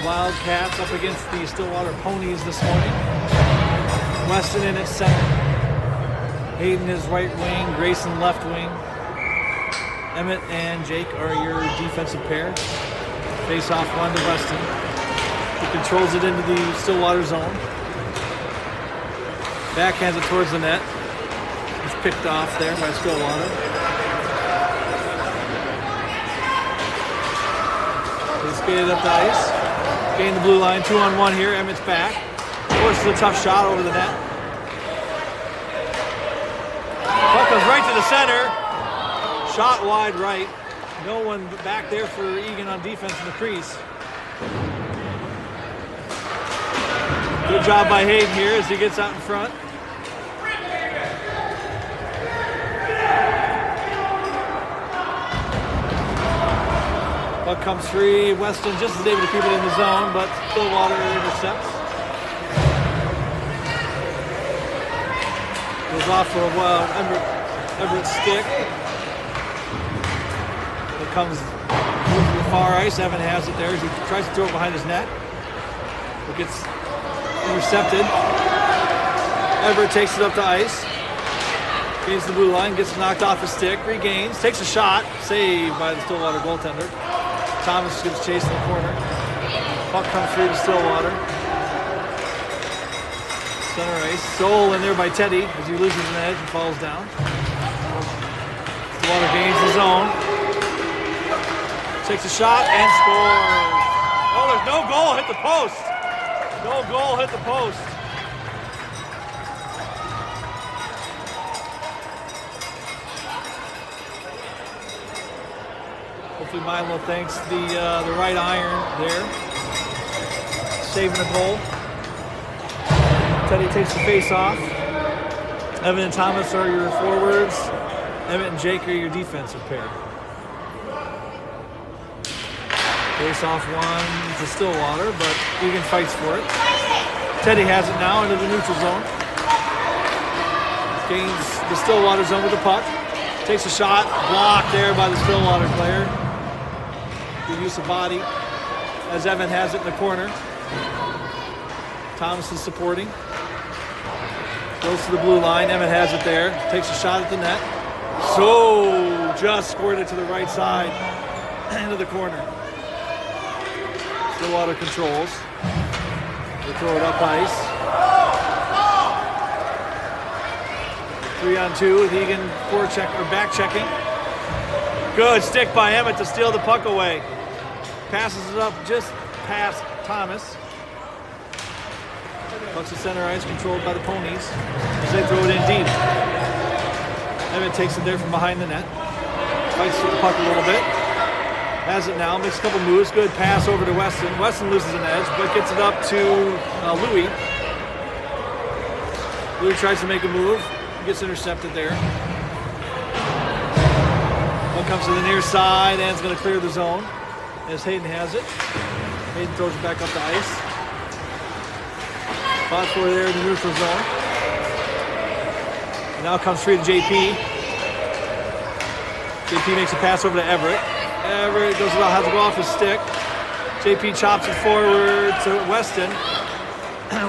Wildcats up against the Stillwater Ponies this morning. Weston in at center. Hayden is right wing, Grayson left wing. Emmett and Jake are your defensive pair. Face off one to Weston. He controls it into the Stillwater zone. Backhands it towards the net. It's picked off there by Stillwater. He's skated up the ice. Gain the blue line, 2-on-1 here. Emmett's back. Forces a tough shot over the net. Puck goes right to the center. Shot wide right. No one back there for Eagan on defense in the crease. Good job by Hayden here as he gets out in front. Puck comes free. Weston just is able to keep it in the zone, but Stillwater intercepts. Goes off for a Everett's stick. It comes to the far ice. Evan has it there as he tries to throw it behind his net. It gets intercepted. Everett takes it up the ice. Gains the blue line, gets knocked off his stick, regains, takes a shot, saved by the Stillwater goaltender. Thomas gives chase in the corner. Puck comes free to Stillwater. Center ice. Soul in there by Teddy as he loses an edge and falls down. Stillwater gains the zone. Takes a shot and scores. Oh, there's no goal. Hit the post. No goal. Hit the post. Hopefully Milo thanks the right iron there. Saving a goal. Teddy takes the face off. Evan and Thomas are your forwards. Emmett and Jake are your defensive pair. Face off one to Stillwater, but Eagan fights for it. Teddy has it now into the neutral zone. Gains the Stillwater zone with the puck. Takes a shot, blocked there by the Stillwater player. Good use of body as Evan has it in the corner. Thomas is supporting. Goes to the blue line. Emmett has it there. Takes a shot at the net. So just scored it to the right side into the corner. Stillwater controls. They throw it up ice. 3-on-2 with Eagan back checking. Good stick by Emmett to steal the puck away. Passes it up just past Thomas. Puck's the center ice, controlled by the Ponies as they throw it in deep. Emmett takes it there from behind the net. Fights with the puck a little bit. Has it now, makes a couple moves. Good pass over to Weston. Weston loses an edge, but gets it up to Louis. Louis tries to make a move. Gets intercepted there. One comes to the near side and it's going to clear the zone as Hayden has it. Hayden throws it back up the ice. Fought for there in the neutral zone. And now comes free to JP. JP makes a pass over to Everett. Everett has to go off his stick. JP chops it forward to Weston.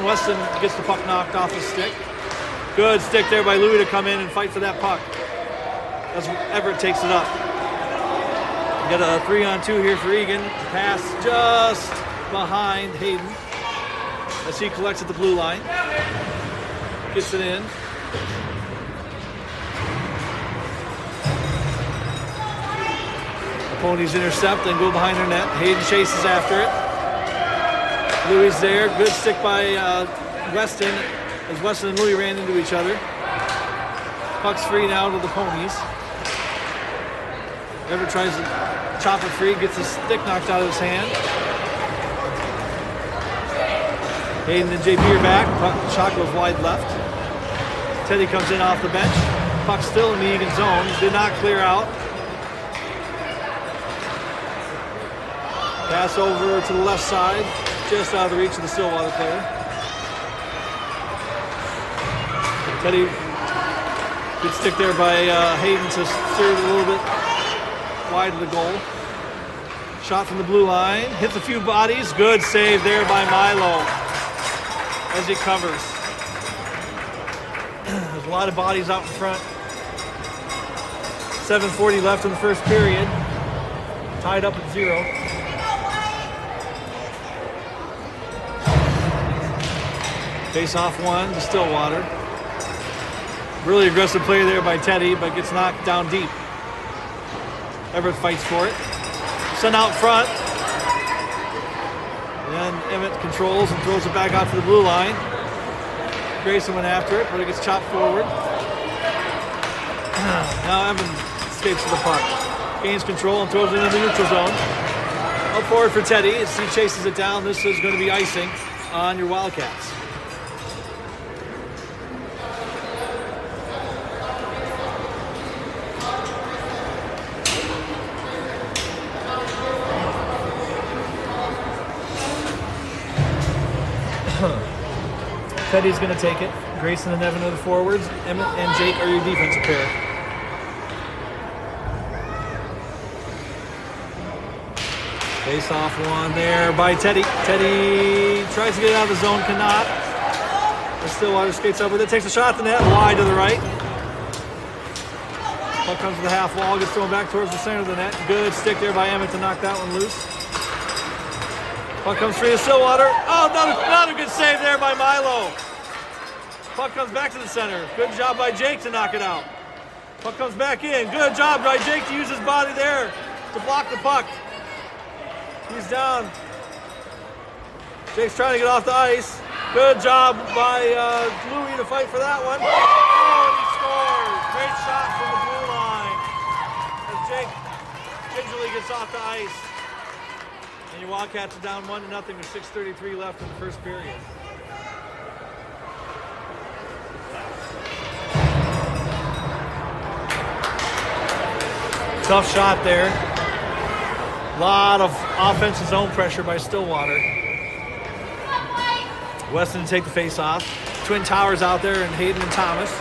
Weston gets the puck knocked off his stick. Good stick there by Louis to come in and fight for that puck. As Everett takes it up. We got a 3-on-2 here for Eagan. Pass just behind Hayden as he collects at the blue line. Gets it in. The Ponies intercept and go behind their net. Hayden chases after it. Louis there. Good stick by Weston as Weston and Louis ran into each other. Puck's free now to the Ponies. Everett tries to chop it free, gets the stick knocked out of his hand. Hayden and JP are back. Shot goes wide left. Teddy comes in off the bench. Puck still in the Eagan zone. Did not clear out. Pass over to the left side, just out of the reach of the Stillwater player. Teddy, good stick there by Hayden to steer it a little bit wide of the goal. Shot from the blue line. Hits a few bodies. Good save there by Milo as he covers. There's a lot of bodies out in front. 7:40 left in the first period. Tied up at 0. Face off one to Stillwater. Really aggressive play there by Teddy, but gets knocked down deep. Everett fights for it. Sent out front. And then Emmett controls and throws it back out to the blue line. Grayson went after it, but it gets chopped forward. Now Evan escapes to the puck. Gains control and throws it into the neutral zone. Up forward for Teddy as he chases it down. This is going to be icing on your Wildcats. Teddy's going to take it. Grayson and Evan are the forwards. Emmett and Jake are your defensive pair. Face off one there by Teddy. Teddy tries to get it out of the zone, cannot. The Stillwater skates up with it, takes a shot at the net, wide to the right. Puck comes to the half wall, gets thrown back towards the center of the net. Good stick there by Emmett to knock that one loose. Puck comes free to Stillwater. Oh, another good save there by Milo. Puck comes back to the center. Good job by Jake to knock it out. Puck comes back in. Good job by Jake to use his body there to block the puck. He's down. Jake's trying to get off the ice. Good job by Louie to fight for that one. Oh, and he scores. Great shot from the blue line as Jake gingerly gets off the ice. And your Wildcats are down 1-0 with 6:33 left in the first period. Tough shot there. A lot of offensive zone pressure by Stillwater. Weston to take the face off. Twin Towers out there and Hayden and Thomas.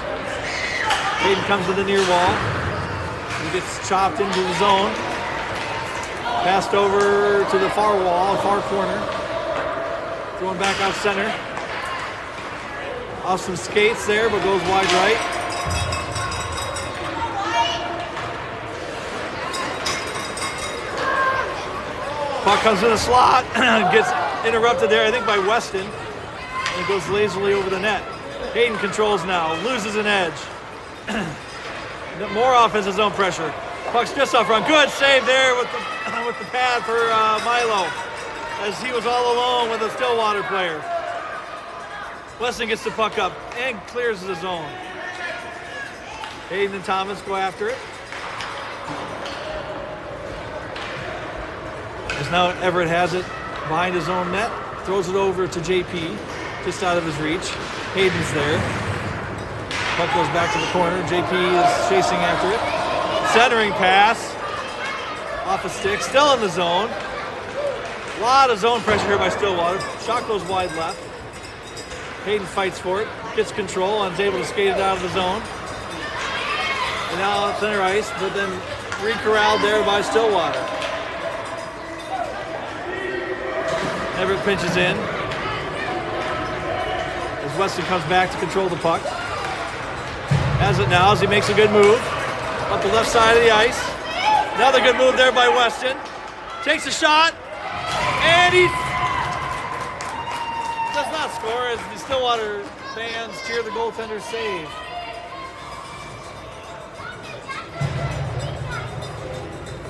Hayden comes to the near wall. He gets chopped into the zone. Passed over to the far wall, far corner. Throwing back out center. Off some skates there, but goes wide right. Puck comes in the slot, gets interrupted there, I think, by Weston. And it goes lazily over the net. Hayden controls now, loses an edge. More offensive zone pressure. Puck's just off front. Good save there with the pad for Milo, as he was all alone with a Stillwater player. Weston gets the puck up and clears the zone. Hayden and Thomas go after it. As now Everett has it behind his own net, throws it over to JP, just out of his reach. Hayden's there. Puck goes back to the corner. JP is chasing after it. Centering pass. Off a stick, still in the zone. A lot of zone pressure here by Stillwater. Shot goes wide left. Hayden fights for it, gets control, and is able to skate it out of the zone. And now center ice, but then re-corralled there by Stillwater. Everett pinches in. As Weston comes back to control the puck. Has it now as he makes a good move. Up the left side of the ice. Another good move there by Weston. Takes a shot. And he does not score as the Stillwater fans cheer the goaltender's save.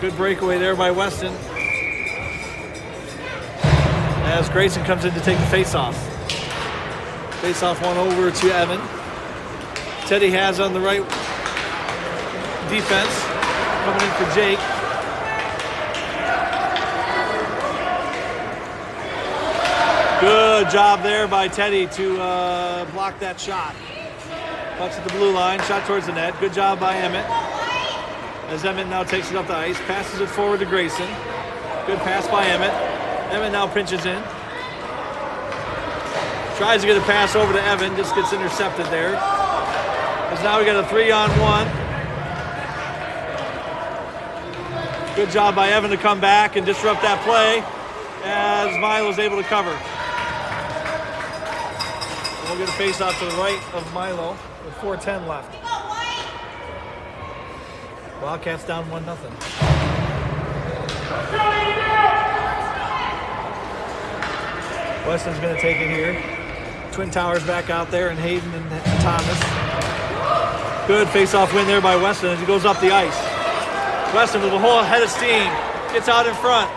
Good breakaway there by Weston. As Grayson comes in to take the faceoff. Faceoff one over to Evan. Teddy has on the right defense. Coming in for Jake. Good job there by Teddy to block that shot. Pucks at the blue line, shot towards the net. Good job by Emmett. As Emmett now takes it up the ice, passes it forward to Grayson. Good pass by Emmett. Emmett now pinches in. Tries to get a pass over to Evan, just gets intercepted there. As now we got a 3-on-1. Good job by Evan to come back and disrupt that play as Milo's able to cover. We'll get a face-off to the right of Milo with 4:10 left. Wildcats down 1-0. Weston's going to take it here. Twin Towers back out there, and Hayden and Thomas. Good face-off win there by Weston as he goes up the ice. Weston with a whole head of steam. Gets out in front.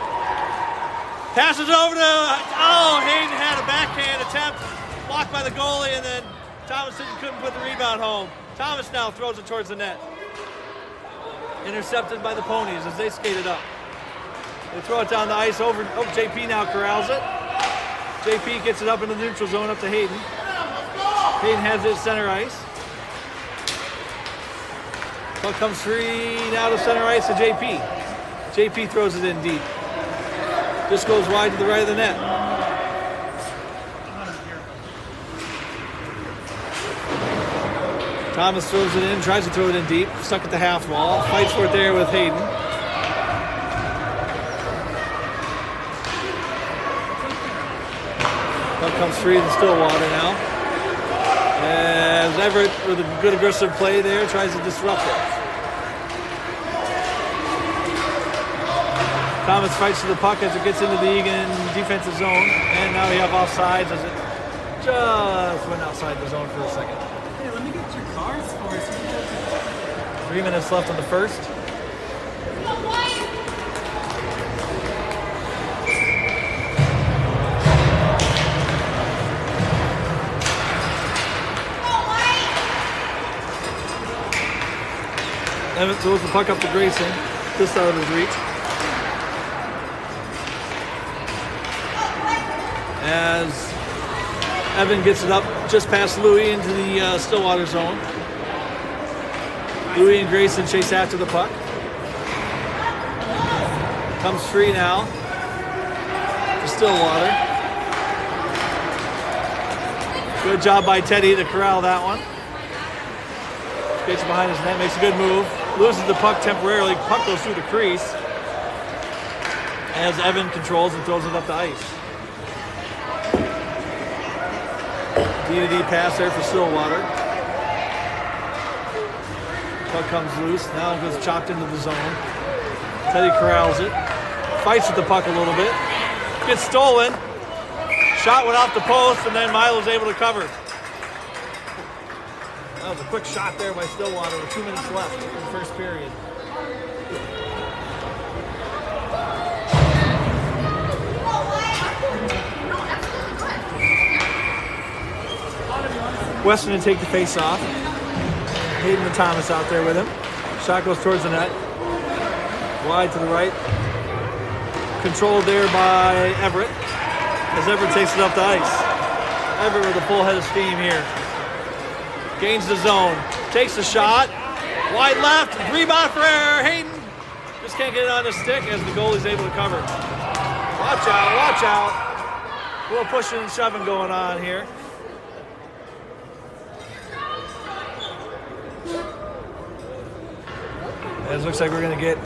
Passes over to... Oh, Hayden had a backhand attempt. Blocked by the goalie, and then Thomas couldn't put the rebound home. Thomas now throws it towards the net. Intercepted by the Ponies as they skated up. They throw it down the ice over. Oh, JP now corrals it. JP gets it up in the neutral zone up to Hayden. Hayden has it at center ice. Puck comes free now to center ice to JP. JP throws it in deep. Just goes wide to the right of the net. Thomas throws it in, tries to throw it in deep, stuck at the half wall, fights for it there with Hayden. Puck comes free to Stillwater now. As Everett, with a good aggressive play there, tries to disrupt it. Thomas fights to the puck as it gets into the Eagan defensive zone. And now we have offsides as it just went outside the zone for a second. Hey, let me get your cards for us. 3 minutes left on the first. Evan throws the puck up to Grayson, just out of his reach. As Evan gets it up just past Louis into the Stillwater zone. Louis and Grayson chase after the puck. Comes free now to Stillwater. Good job by Teddy to corral that one. Gets behind his net, makes a good move. Loses the puck temporarily. Puck goes through the crease as Evan controls and throws it up the ice. D-to-D pass there for Stillwater. Puck comes loose. Now it goes chopped into the zone. Teddy corrals it. Fights with the puck a little bit. Gets stolen. Shot went off the post, and then Milo's able to cover. That was a quick shot there by Stillwater with 2 minutes left in the first period. Weston to take the face off. Hayden and Thomas out there with him. Shot goes towards the net. Wide to the right. Controlled there by Everett. As Everett takes it up the ice. Everett with a full head of steam here. Gains the zone. Takes the shot. Wide left. Rebound for Hayden. Just can't get it on the stick as the goalie's able to cover. Watch out, watch out. A little pushing and shoving going on here. It looks like we're going to get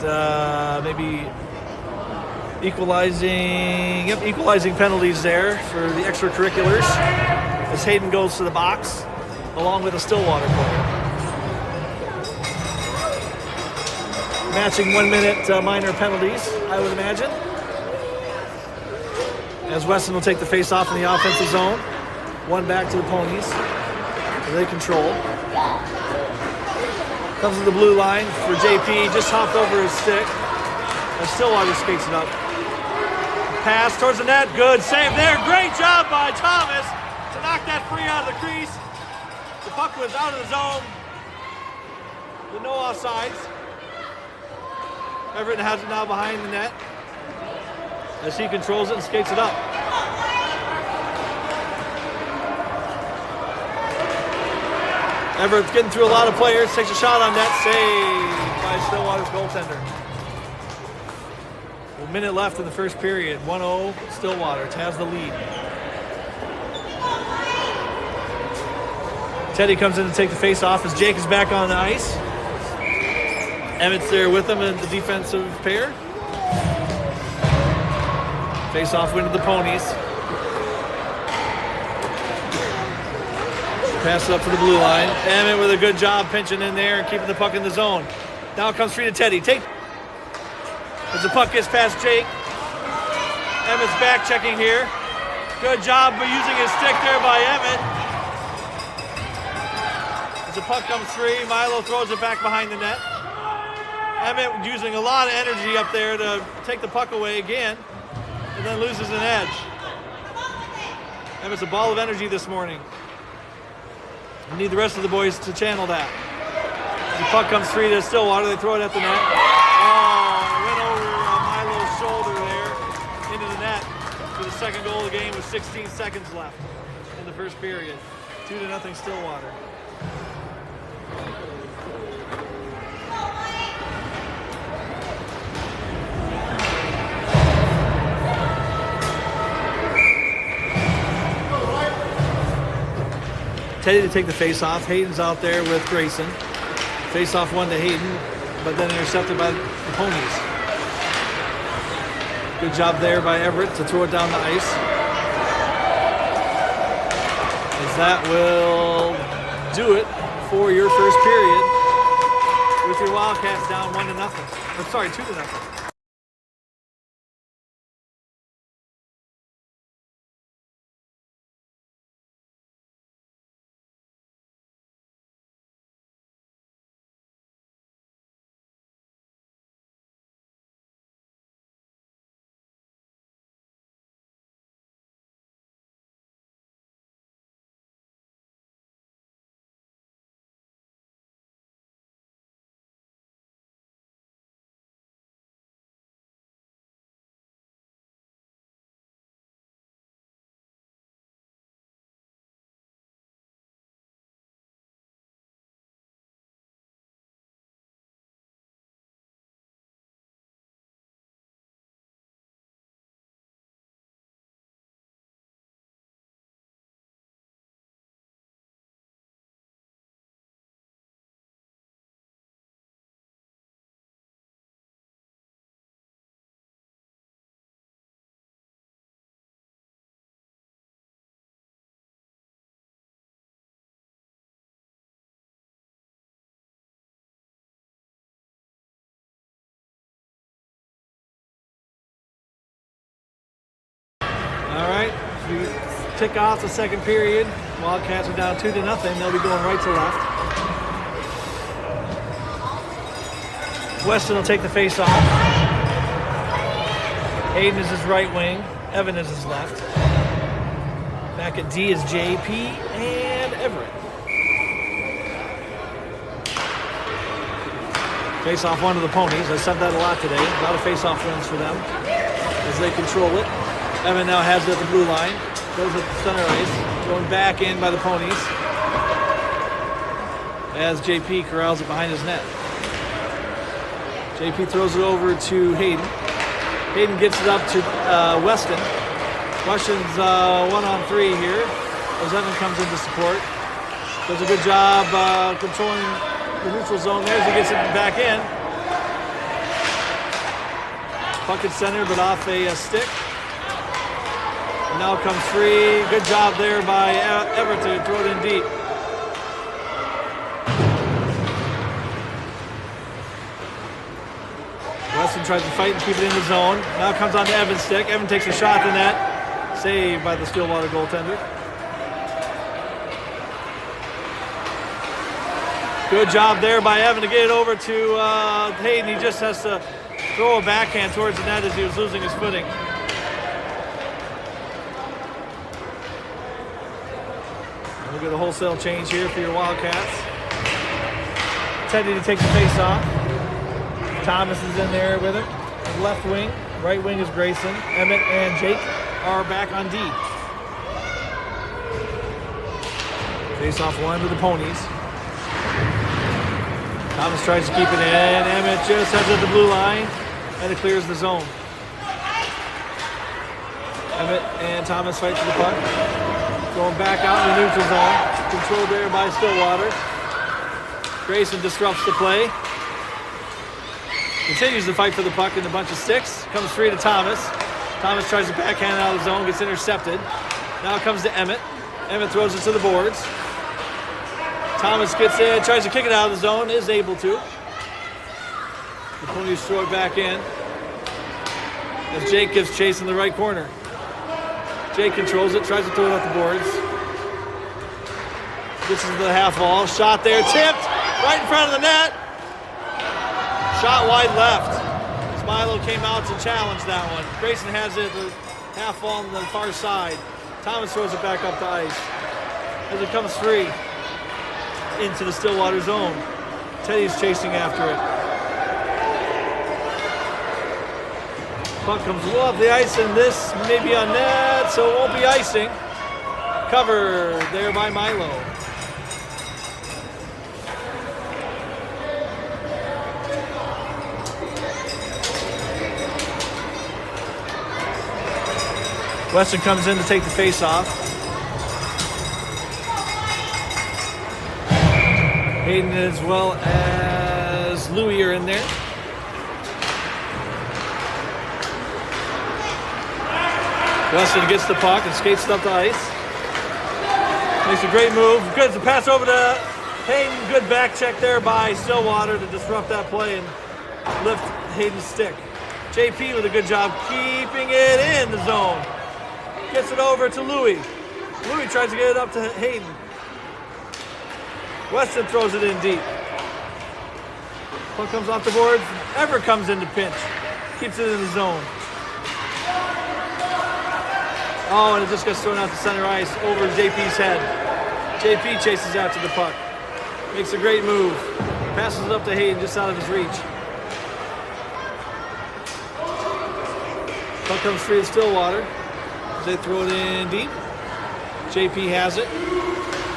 maybe equalizing penalties there for the extracurriculars as Hayden goes to the box along with a Stillwater player. Matching 1 minute minor penalties, I would imagine. As Weston will take the face off in the offensive zone. One back to the Ponies. They control. Comes to the blue line for JP, just hopped over his stick. And Stillwater skates it up. Pass towards the net, good save there. Great job by Thomas to knock that free out of the crease. The puck was out of the zone. With no offsides. Everett has it now behind the net as he controls it and skates it up. Everett's getting through a lot of players, takes a shot on net, saved by Stillwater's goaltender. A minute left in the first period, 1-0 Stillwater has the lead. Teddy comes in to take the face off as Jake is back on the ice. Emmett's there with him in the defensive pair. Face off win to the Ponies. Pass it up for the blue line. Emmett with a good job pinching in there and keeping the puck in the zone. Now it comes free to Teddy. As the puck gets past Jake. Emmett's back checking here. Good job by using his stick there by Emmett. As the puck comes free, Milo throws it back behind the net. Emmett using a lot of energy up there to take the puck away again, and then loses an edge. Emmett's a ball of energy this morning. We need the rest of the boys to channel that. As the puck comes free to Stillwater, they throw it at the net. Oh, it went over Milo's shoulder there into the net for the second goal of the game with 16 seconds left in the first period. 2-0 Stillwater. Teddy to take the face-off. Hayden's out there with Grayson. Face-off one to Hayden, but then intercepted by the Ponies. Good job there by Everett to throw it down the ice. As that will do it for your first period with your Wildcats down 1-0. Or sorry, 2-0. All right, we tick off the second period. Wildcats are down 2-0. They'll be going right to left. Weston will take the face off. Hayden is his right wing. Evan is his left. Back at D is JP and Everett. Face off one of the Ponies. I said that a lot today. A lot of face off wins for them as they control it. Evan now has it at the blue line. Goes at the center ice. Going back in by the Ponies. As JP corrals it behind his net. JP throws it over to Hayden. Hayden gets it up to Weston. Weston's 1-on-3 here as Evan comes into support. Does a good job controlling the neutral zone there as he gets it back in. Puck at center but off a stick. And now comes free. Good job there by Everett to throw it in deep. Weston tries to fight and keep it in the zone. Now it comes on to Evan's stick. Evan takes a shot at the net. Saved by the Stillwater goaltender. Good job there by Evan to get it over to Hayden. He just has to throw a backhand towards the net as he was losing his footing. Look at the wholesale change here for your Wildcats. Teddy to take the face off. Thomas is in there with it. Left wing. Right wing is Grayson. Emmett and Jake are back on D. Face off one to the Ponies. Thomas tries to keep it in. Emmett just has it at the blue line. And it clears the zone. Emmett and Thomas fight for the puck. Going back out in the neutral zone. Controlled there by Stillwater. Grayson disrupts the play. Continues to fight for the puck in a bunch of sticks. Comes free to Thomas. Thomas tries to backhand out of the zone, gets intercepted. Now it comes to Emmett. Emmett throws it to the boards. Thomas gets it, tries to kick it out of the zone, is able to. The Ponies throw it back in. As Jake gives chase in the right corner. Jake controls it, tries to throw it off the boards. This is the half wall. Shot there, tipped, right in front of the net. Shot wide left. Milo came out to challenge that one. Grayson has it at the half wall on the far side. Thomas throws it back up the ice. As it comes free into the Stillwater zone. Teddy's chasing after it. Puck comes low off the ice, and this may be on net, so it won't be icing. Covered there by Milo. Weston comes in to take the face-off. Hayden as well as Louie are in there. Weston gets the puck and skates it up the ice. Makes a great move. Good to pass over to Hayden. Good back check there by Stillwater to disrupt that play and lift Hayden's stick. JP with a good job keeping it in the zone. Gets it over to Louie. Louie tries to get it up to Hayden. Weston throws it in deep. Puck comes off the boards. Everett comes in to pinch. Keeps it in the zone. Oh, and it just gets thrown out to center ice over JP's head. JP chases after the puck. Makes a great move. Passes it up to Hayden just out of his reach. Puck comes free to Stillwater. They throw it in deep. JP has it.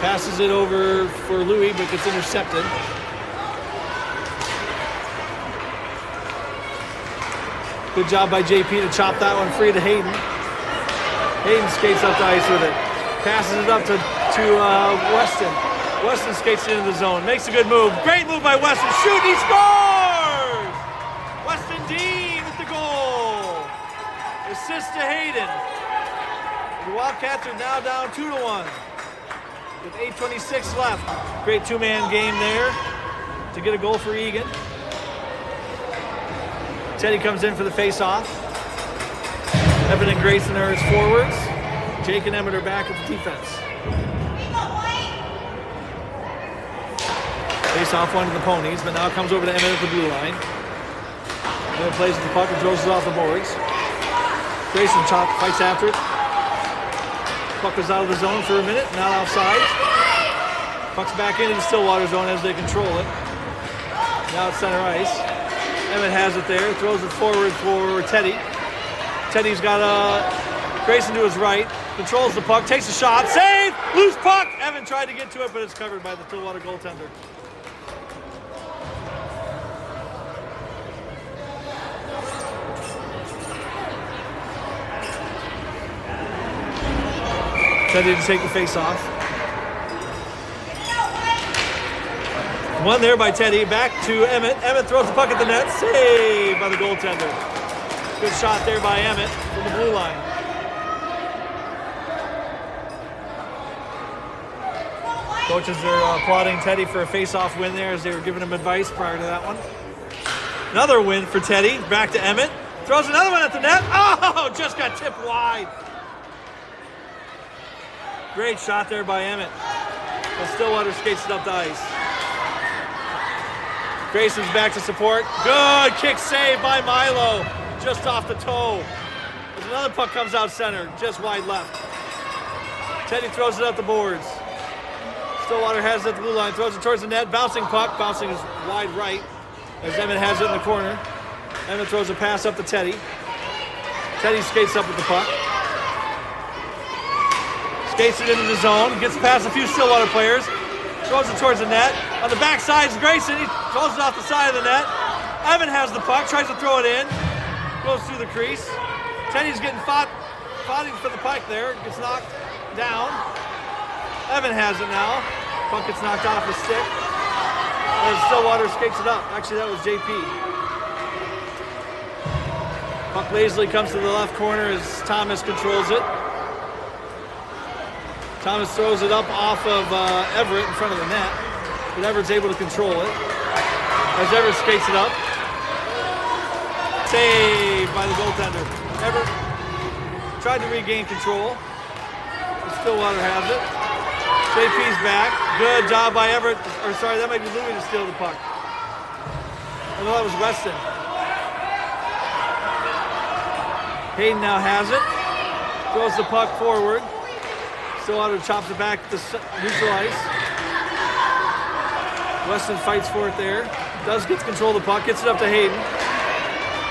Passes it over for Louie, but gets intercepted. Good job by JP to chop that one free to Hayden. Hayden skates up the ice with it. Passes it up to Weston. Weston skates it into the zone. Makes a good move. Great move by Weston. Shoot, he scores! Weston Dean with the goal. Assist to Hayden. The Wildcats are now down 2-1 with 8:26 left. Great two-man game there to get a goal for Eagan. Teddy comes in for the face-off. Evan and Grayson are his forwards. Jake and Emmett are back at the defense. Face-off one to the Ponies, but now it comes over to Emmett at the blue line. Emmett plays with the puck and throws it off the boards. Grayson fights after it. Puck is out of the zone for a minute, not outside. Puck's back into the Stillwater zone as they control it. Now it's center ice. Emmett has it there, throws it forward for Teddy. Teddy's got Grayson to his right, controls the puck, takes a shot, save, loose puck! Evan tried to get to it, but it's covered by the Stillwater goaltender. Teddy to take the face off. One there by Teddy, back to Emmett. Emmett throws the puck at the net, saved by the goaltender. Good shot there by Emmett from the blue line. Coaches are applauding Teddy for a face-off win there as they were giving him advice prior to that one. Another win for Teddy, back to Emmett. Throws another one at the net. Oh, just got tipped wide. Great shot there by Emmett. And Stillwater skates it up the ice. Grayson's back to support. Good kick save by Milo. Just off the toe. As another puck comes out center, just wide left. Teddy throws it up the boards. Stillwater has it at the blue line, throws it towards the net. Bouncing puck, bouncing is wide right. As Emmett has it in the corner. Emmett throws a pass up to Teddy. Teddy skates up with the puck. Skates it into the zone, gets past a few Stillwater players, throws it towards the net. On the backside is Grayson, he throws it off the side of the net. Evan has the puck, tries to throw it in, goes through the crease. Teddy's getting fighting for the puck there, gets knocked down. Evan has it now. Puck gets knocked off his stick. And Stillwater skates it up. Actually, that was JP. Puck lazily comes to the left corner as Thomas controls it. Thomas throws it up off of Everett in front of the net, but Everett's able to control it. As Everett skates it up. Saved by the goaltender. Everett tried to regain control. Stillwater has it. JP's back. Good job by Everett. Or sorry, that might be Louis to steal the puck. Oh, no, that was Weston. Hayden now has it. Throws the puck forward. Stillwater chops it back to neutral ice. Weston fights for it there. Does get to control the puck. Gets it up to Hayden.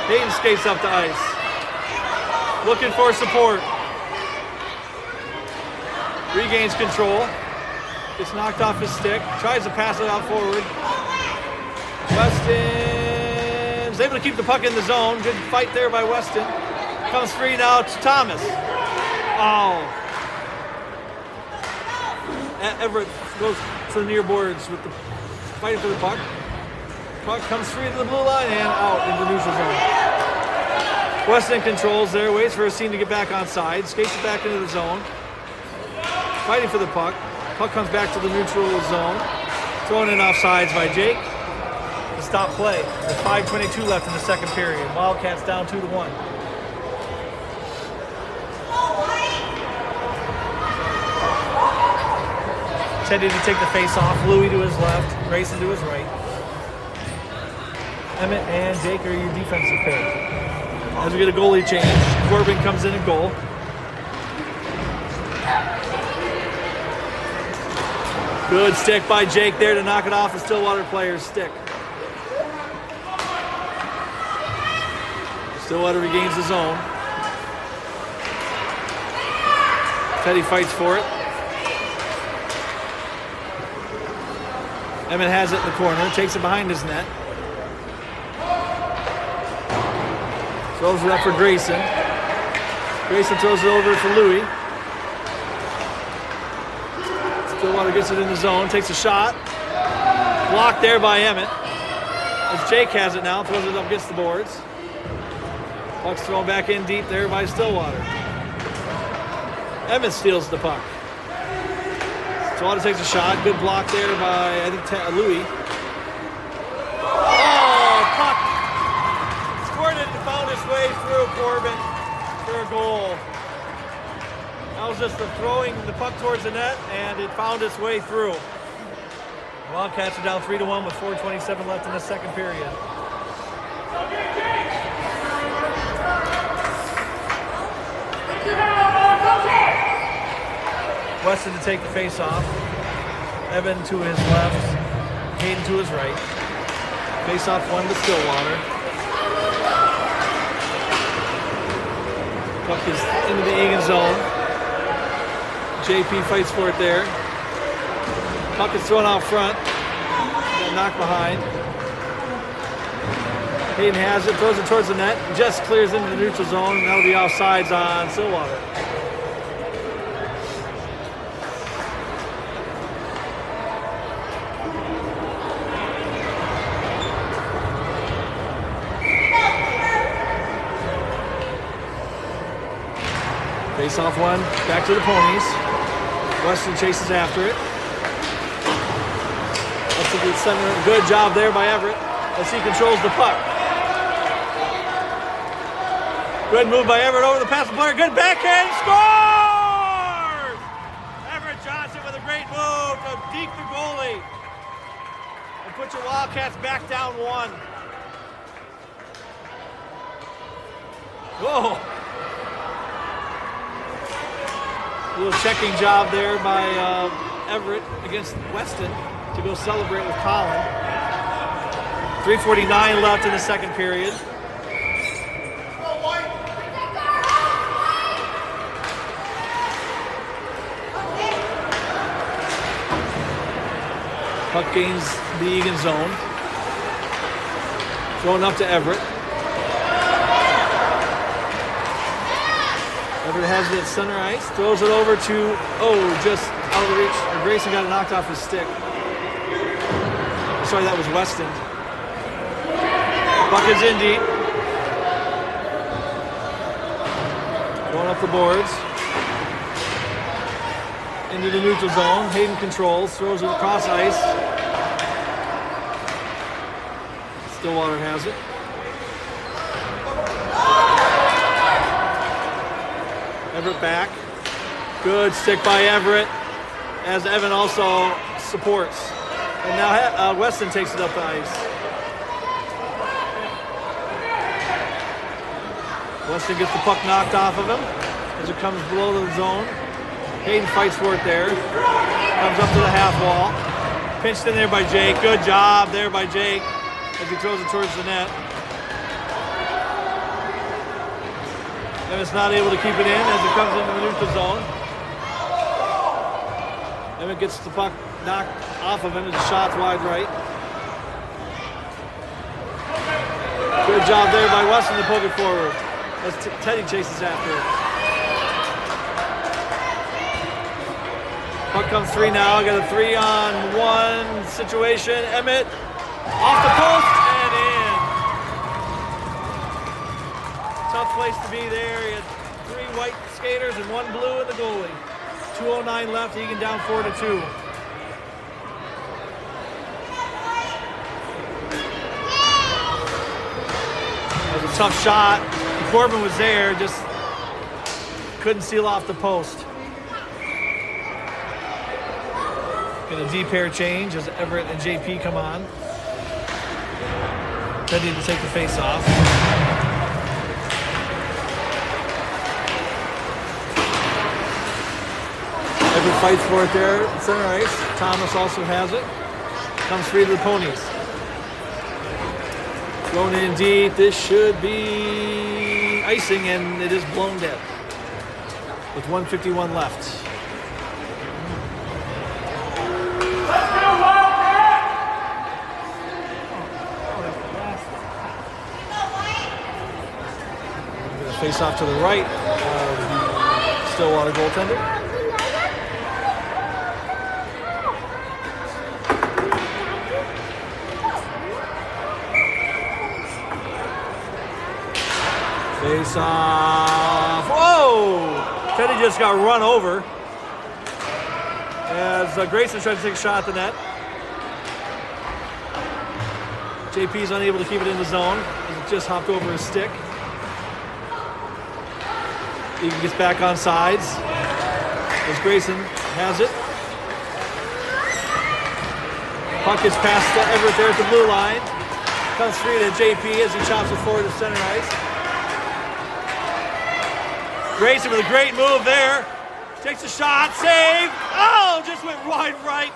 Hayden skates up to ice. Looking for support. Regains control. Gets knocked off his stick. Tries to pass it out forward. Weston is able to keep the puck in the zone. Good fight there by Weston. Comes free now to Thomas. Oh. Everett goes to the near boards with the fighting for the puck. Puck comes free to the blue line and out in the neutral zone. Weston controls there, waits for his team to get back on side, skates it back into the zone. Fighting for the puck. Puck comes back to the neutral zone. Thrown in off sides by Jake. To stop play. There's 5:22 left in the second period. Wildcats down 2-1. Teddy to take the face off. Louis to his left. Grayson to his right. Emmett and Jake are your defensive pair. As we get a goalie change, Corbin comes in at goal. Good stick by Jake there to knock it off the Stillwater player's stick. Stillwater regains the zone. Teddy fights for it. Emmett has it in the corner, takes it behind his net. Throws it up for Grayson. Grayson throws it over for Louis. Stillwater gets it in the zone, takes a shot. Blocked there by Emmett. As Jake has it now, throws it up against the boards. Puck's thrown back in deep there by Stillwater. Emmett steals the puck. Stillwater takes a shot. Good block there by, I think, Louis. Oh, puck squirted and found its way through Corbin for a goal. That was just the throwing the puck towards the net, and it found its way through. Wildcats are down 3-1 with 4:27 left in the second period. Weston to take the face off. Evan to his left. Hayden to his right. Face off one to Stillwater. Puck is into the Eagan zone. JP fights for it there. Puck is thrown out front. Got knocked behind. Hayden has it, throws it towards the net. Just clears into the neutral zone. That'll be offsides on Stillwater. Face off one, back to the ponies. Weston chases after it. That's a good center. Good job there by Everett as he controls the puck. Good move by Everett over the pass player. Good backhand, scores! Everett Johnson with a great move to deke the goalie and put your Wildcats back down one. Whoa! A little checking job there by Everett against Weston to go celebrate with Colin. 3:49 left in the second period. Puck gains the Eagan zone. Thrown up to Everett. Everett has it at center ice, throws it over to, just out of the reach. Grayson got it knocked off his stick. Sorry, that was Weston. Puck is in deep. Going up the boards. Into the neutral zone. Hayden controls, throws it across ice. Stillwater has it. Everett back. Good stick by Everett, as Evan also supports. And now Weston takes it up the ice. Weston gets the puck knocked off of him as it comes below the zone. Hayden fights for it there. Comes up to the half wall. Pinched in there by Jake. Good job there by Jake as he throws it towards the net. Evan's not able to keep it in as it comes into the neutral zone. Evan gets the puck knocked off of him as the shot's wide right. Good job there by Weston to poke it forward as Teddy chases after it. Puck comes free now. Got a 3-on-1 situation. Emmett off the post and in. Tough place to be there. He had 3 white skaters and 1 blue in the goalie. 2:09 left. Eagan down 4-2. That was a tough shot. Corbin was there, just couldn't seal off the post. Get a D-pair change as Everett and JP come on. Ready to take the face off. Everett fights for it there at center ice. Thomas also has it. Comes free to the Ponies. Going in deep. This should be icing, and it is blown dead with 1:51 left. Face off to the right of the Stillwater goaltender. Face off. Whoa! Teddy just got run over as Grayson tried to take a shot at the net. JP's unable to keep it in the zone as it just hopped over his stick. Eagan gets back on sides as Grayson has it. Puck is passed to Everett there at the blue line. Comes free to JP as he chops it forward to center ice. Grayson with a great move there. Takes a shot, save. Oh, just went wide right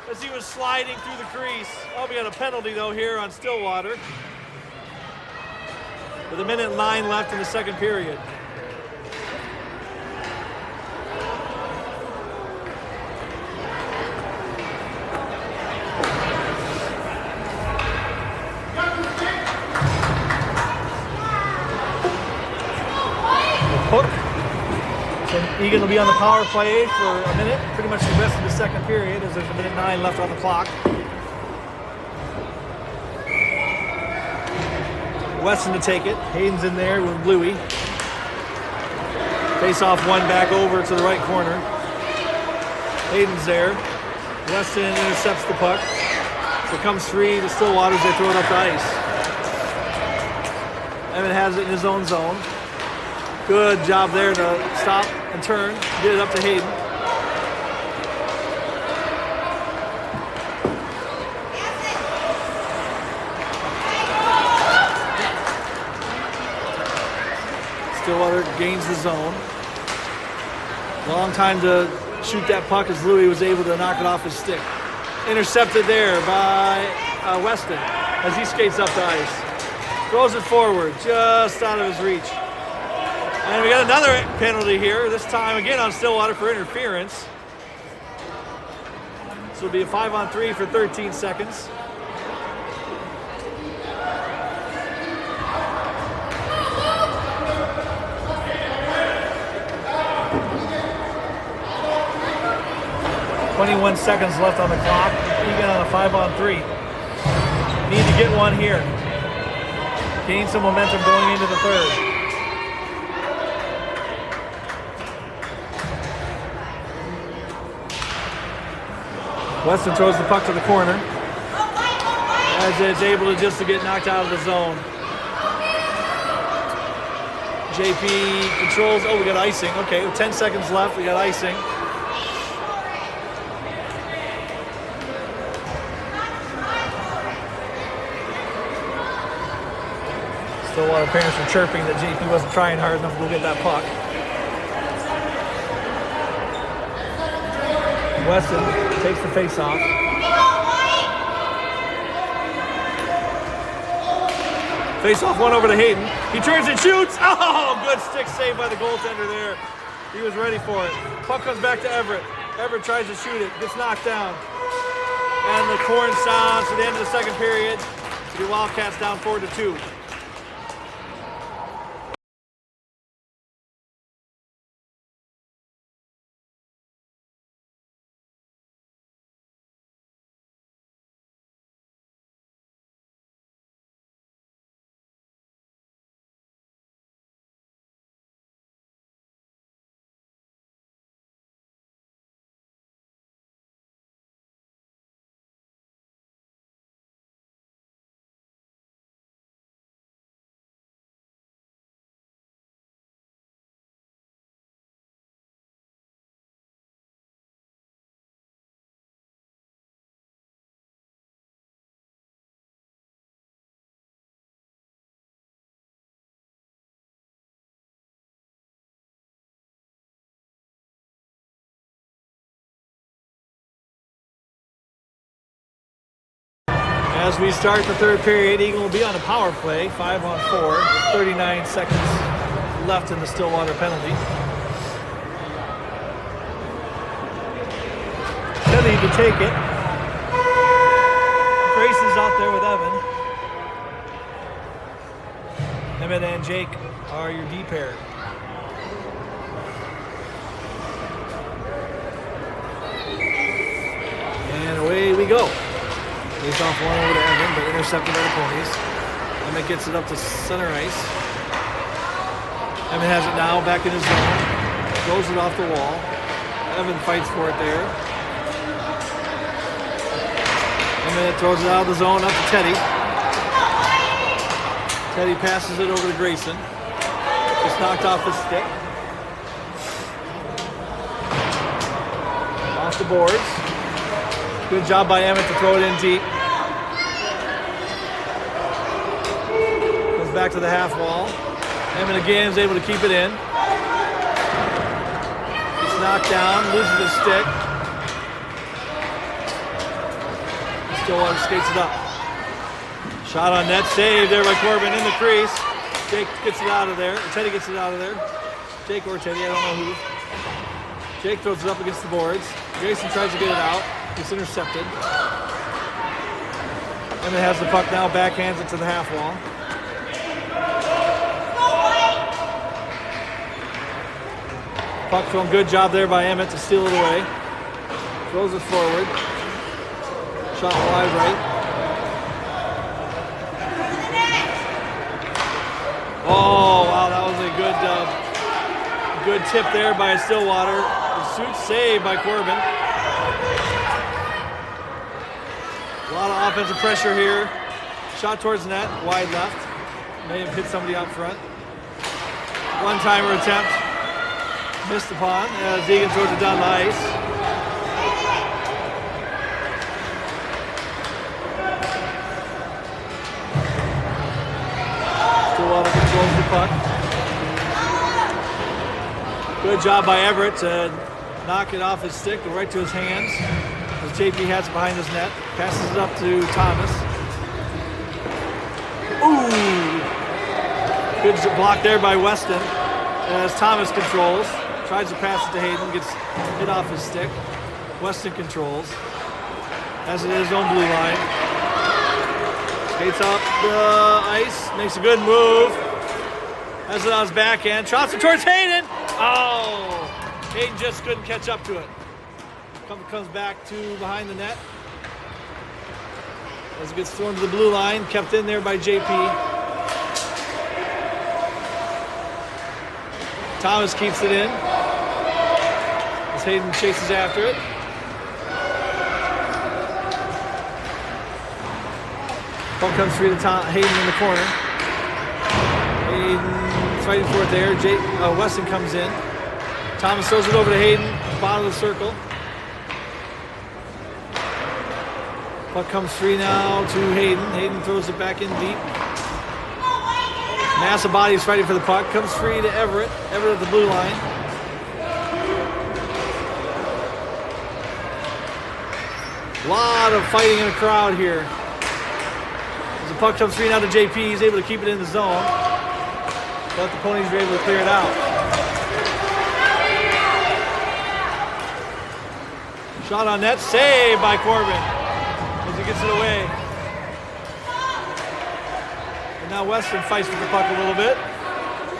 as he was sliding through the crease. Oh, we got a penalty though here on Stillwater. With 1:09 left in the second period. Hook. So Eagan will be on the power play for a minute, pretty much the rest of the second period, as there's 1:09 left on the clock. Weston to take it. Hayden's in there with Bluey. Face off one back over to the right corner. Hayden's there. Weston intercepts the puck. So it comes free to Stillwater as they throw it up the ice. Evan has it in his own zone. Good job there to stop and turn, get it up to Hayden. Stillwater gains the zone. Long time to shoot that puck as Louis was able to knock it off his stick. Intercepted there by Weston as he skates up the ice. Throws it forward, just out of his reach. And we got another penalty here, this time again on Stillwater for interference. So it'll be a 5-on-3 for 13 seconds. .21 seconds left on the clock. Eagan on a 5-on-3. Need to get one here. Gain some momentum going into the third. Weston throws the puck to the corner as it's able to get knocked out of the zone. JP controls. Oh, we got icing. Okay, with 10 seconds left, we got icing. Stillwater parents were chirping that JP wasn't trying hard enough to go get that puck. Weston takes the face-off. Face-off one over to Hayden. He turns and shoots. Oh, good stick save by the goaltender there. He was ready for it. Puck comes back to Everett. Everett tries to shoot it. Gets knocked down. And the horn sounds to the end of the second period. The Wildcats down 4-2. As we start the third period, Eagan will be on a power play, 5-on-4, 39 seconds left in the Stillwater penalty. Teddy to take it. Grayson's out there with Evan. Emmett and Jake are your D pair. And away we go. Face off one over to Evan, but intercepted by the ponies. Emmett gets it up to center ice. Emmett has it now back in his zone. Throws it off the wall. Evan fights for it there. Emmett throws it out of the zone up to Teddy. Teddy passes it over to Grayson. Just knocked off his stick. Off the boards. Good job by Emmett to throw it in deep. Goes back to the half wall. Emmett again is able to keep it in. Gets knocked down, loses his stick. Stillwater skates it up. Shot on net, save there by Corbin in the crease. Jake gets it out of there. Teddy gets it out of there. Jake or Teddy, I don't know who. Jake throws it up against the boards. Jason tries to get it out. It's intercepted. Emmett has the puck now, backhands it to the half wall. Puck thrown, good job there by Emmett to steal it away. Throws it forward. Shot wide right. Oh, wow, that was a good tip there by Stillwater. The shoot save by Corbin. A lot of offensive pressure here. Shot towards the net, wide left. May have hit somebody out front. One-timer attempt. Missed upon as Eagan throws it down the ice. Stillwater controls the puck. Good job by Everett to knock it off his stick, go right to his hands. As JP has it behind his net, passes it up to Thomas. Ooh! Good block there by Weston as Thomas controls. Tries to pass it to Hayden, gets hit off his stick. Weston controls. Has it in his own blue line. Skates up the ice, makes a good move. Has it on his backhand, trots it towards Hayden. Oh! Hayden just couldn't catch up to it. Comes back to behind the net. As it gets thrown to the blue line, kept in there by JP. Thomas keeps it in. As Hayden chases after it. Puck comes free to Hayden in the corner. Hayden fighting for it there. Weston comes in. Thomas throws it over to Hayden, bottom of the circle. Puck comes free now to Hayden. Hayden throws it back in deep. Mass of bodies fighting for the puck. Comes free to Everett. Everett at the blue line. A lot of fighting in the crowd here. As the puck comes free now to JP, he's able to keep it in the zone. But the Ponies are able to clear it out. Shot on net, saved by Corbin as he gets it away. And now Weston fights with the puck a little bit.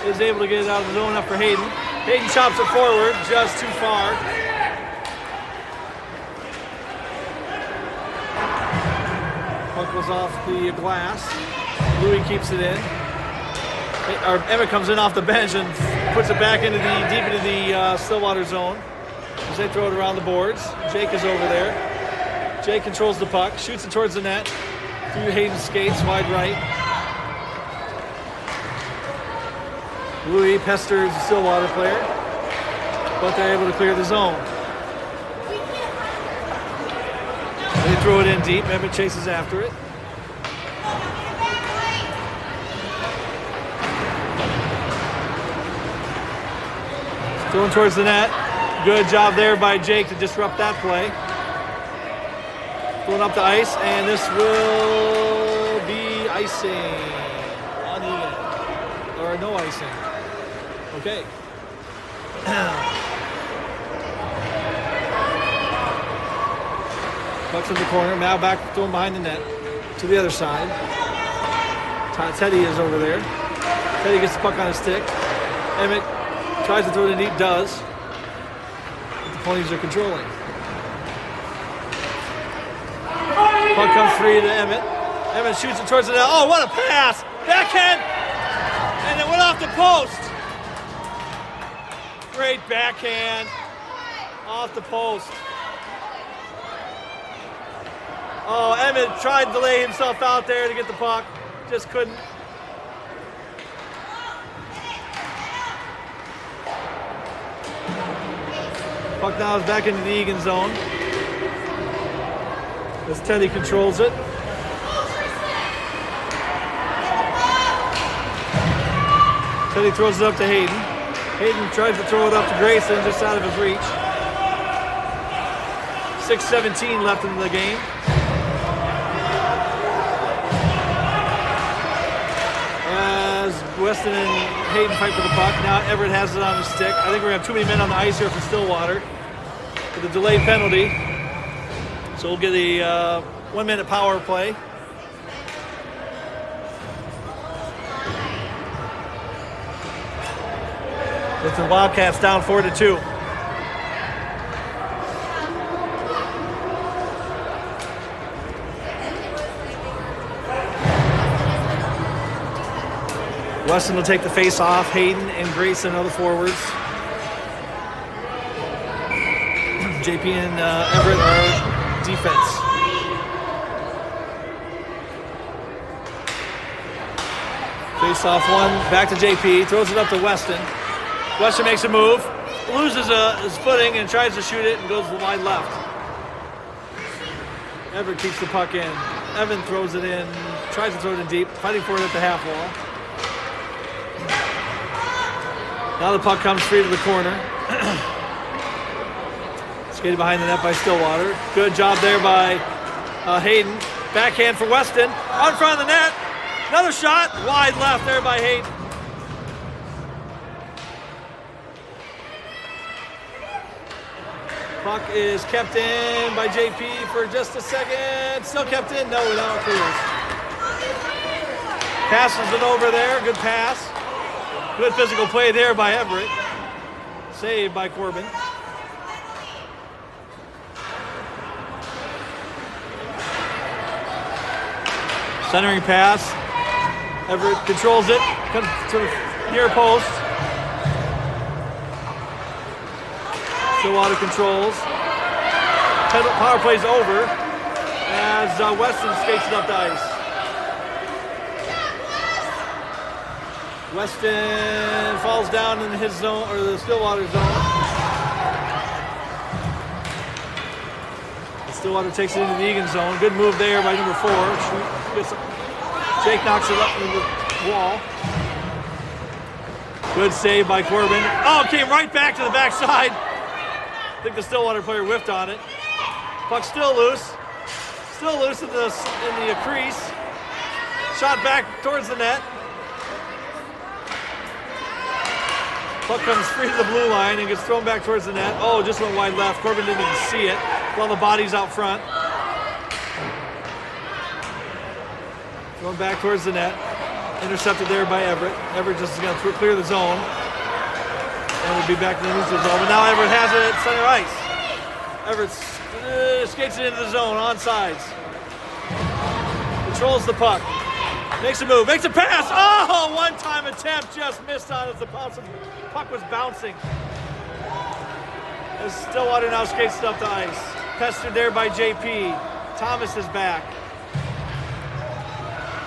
Is able to get it out of the zone up for Hayden. Hayden chops it forward, just too far. Puck goes off the glass. Louis keeps it in. Emmett comes in off the bench and puts it back into deep into the Stillwater zone. As they throw it around the boards. Jake is over there. Jake controls the puck, shoots it towards the net. Through Hayden's skates, wide right. Louis pesters the Stillwater player, but they're able to clear the zone. They throw it in deep. Emmett chases after it. Throwing towards the net. Good job there by Jake to disrupt that play. Going up the ice, and this will be icing on Eagan. Or no icing. Okay. Puck's in the corner. Now back thrown behind the net to the other side. Teddy is over there. Teddy gets the puck on his stick. Emmett tries to throw it in deep, does. But the Ponies are controlling. Puck comes free to Emmett. Emmett shoots it towards the net. Oh, what a pass! Backhand! And it went off the post. Great backhand. Off the post. Oh, Emmett tried to lay himself out there to get the puck. Just couldn't. Puck now is back into the Eagan zone. As Teddy controls it. Teddy throws it up to Hayden. Hayden tries to throw it up to Grayson, just out of his reach. 6:17 left in the game. As Weston and Hayden fight for the puck. Now Everett has it on his stick. I think we're going to have too many men on the ice here for Stillwater with a delayed penalty. So we'll get a 1 minute power play. With the Wildcats down 4-2. Weston will take the face off. Hayden and Grayson are the forwards. JP and Everett are defense. Face off one, back to JP, throws it up to Weston. Weston makes a move, loses his footing and tries to shoot it and goes to the wide left. Everett keeps the puck in. Evan throws it in, tries to throw it in deep, fighting for it at the half wall. Now the puck comes free to the corner. Skated behind the net by Stillwater. Good job there by Hayden. Backhand for Weston. On front of the net. Another shot. Wide left there by Hayden. Puck is kept in by JP for just a second. Still kept in. No, now it clears. Passes it over there. Good pass. Good physical play there by Everett. Saved by Corbin. Centering pass. Everett controls it. Comes to the near post. Stillwater controls. Power play's over as Weston skates it up the ice. Weston falls down in his zone, or the Stillwater zone. Stillwater takes it into the Eagan zone. Good move there by number 4. Jake knocks it up into the wall. Good save by Corbin. Oh, came right back to the backside. I think the Stillwater player whiffed on it. Puck still loose. Still loose in the crease. Shot back towards the net. Puck comes free to the blue line and gets thrown back towards the net. Oh, just went wide left. Corbin didn't even see it. While the body's out front. Going back towards the net. Intercepted there by Everett. Everett just is going to clear the zone. And we'll be back in the neutral zone. But now Everett has it at center ice. Everett skates it into the zone, on sides. Controls the puck. Makes a move, makes a pass. Oh, one-time attempt, just missed on as the puck was bouncing. As Stillwater now skates it up the ice. Pestered there by JP. Thomas is back.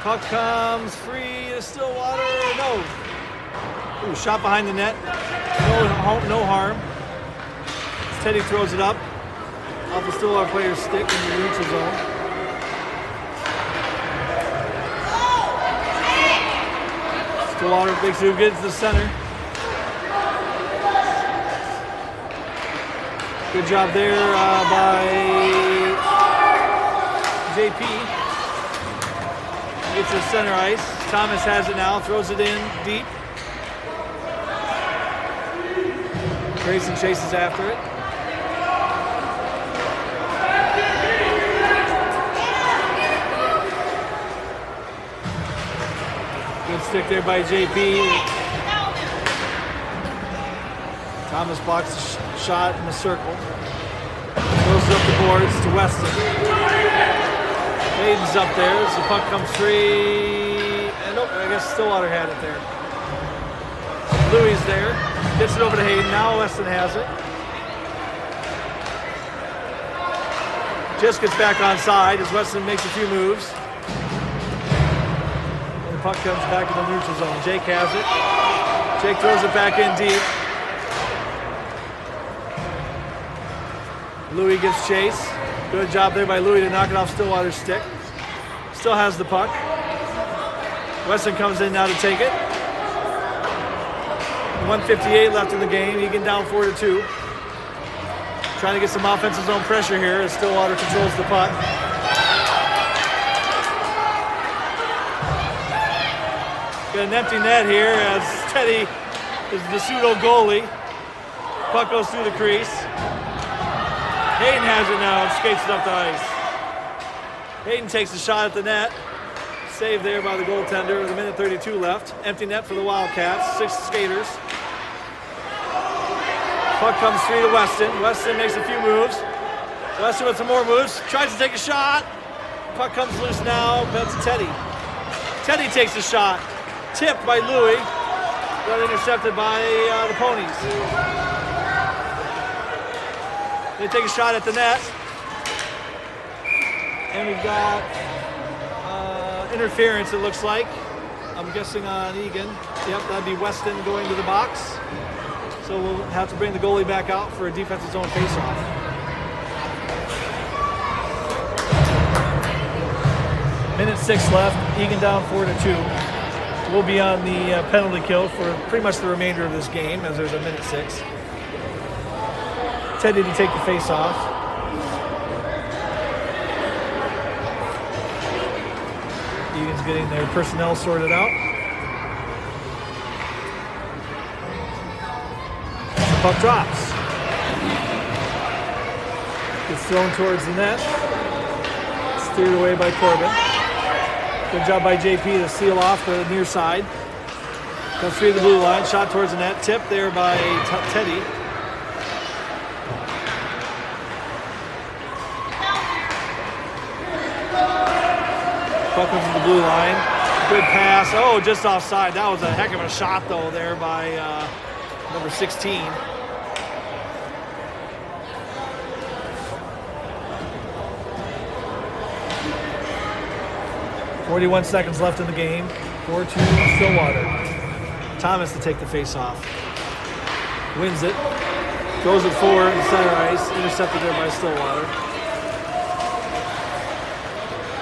Puck comes free to Stillwater. No. Ooh, shot behind the net. No harm. Teddy throws it up off the Stillwater player's stick in the neutral zone. Stillwater makes it good to the center. Good job there by JP. Gets to center ice. Thomas has it now, throws it in deep. Grayson chases after it. Good stick there by JP. Thomas blocks the shot in the circle. Throws it up the boards to Weston. Hayden's up there as the puck comes free. And nope, I guess Stillwater had it there. Louis there. Gets it over to Hayden. Now Weston has it. Just gets back on side as Weston makes a few moves. And the puck comes back in the neutral zone. Jake has it. Jake throws it back in deep. Louis gets chase. Good job there by Louis to knock it off Stillwater's stick. Still has the puck. Weston comes in now to take it. 1:58 left in the game. Eagan down 4-2. Trying to get some offensive zone pressure here as Stillwater controls the puck. Got an empty net here as Teddy is the pseudo goalie. Puck goes through the crease. Hayden has it now and skates it up the ice. Hayden takes a shot at the net. Save there by the goaltender with 1:32 left. Empty net for the Wildcats. 6 skaters. Puck comes free to Weston. Weston makes a few moves. Weston with some more moves. Tries to take a shot. Puck comes loose now. But to Teddy. Teddy takes a shot. Tipped by Louis. But intercepted by the Ponies. They take a shot at the net. And we've got interference, it looks like. I'm guessing on Eagan. Yep, that'd be Weston going to the box. So we'll have to bring the goalie back out for a defensive zone faceoff. Minute 6 left. Eagan down 4-2. We'll be on the penalty kill for pretty much the remainder of this game as there's a minute 6. Teddy to take the face off. Egan's getting their personnel sorted out. The puck drops. Gets thrown towards the net. Steered away by Corbin. Good job by JP to seal off the near side. Comes free the blue line. Shot towards the net. Tipped there by Teddy. Puck comes to the blue line. Good pass. Oh, just offside. That was a heck of a shot, though, there by number 16. .41 seconds left in the game. 4-2 Stillwater. Thomas to take the face off. Wins it. Throws it forward to center ice. Intercepted there by Stillwater.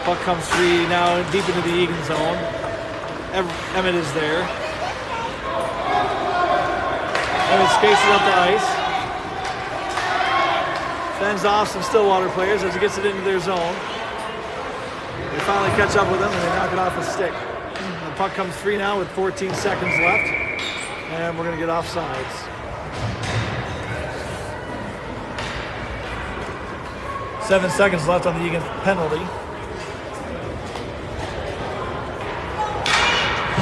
Puck comes free now deep into the Eagan zone. Emmett is there. Emmett skates it up the ice. Fends off some Stillwater players as he gets it into their zone. They finally catch up with him and they knock it off his stick. The puck comes free now with 14 seconds left. And we're going to get offsides. 7 seconds left on the Eagan penalty.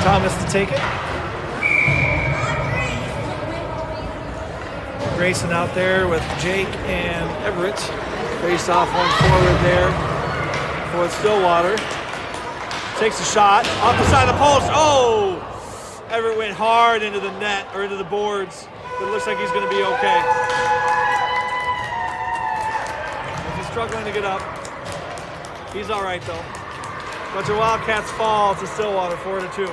Thomas to take it. Grayson out there with Jake and Everett. Faced off one forward there for Stillwater. Takes a shot off the side of the post. Oh! Everett went hard into the net or into the boards, but it looks like he's going to be okay. He's struggling to get up. He's all right though. But the Wildcats fall to Stillwater 4-2.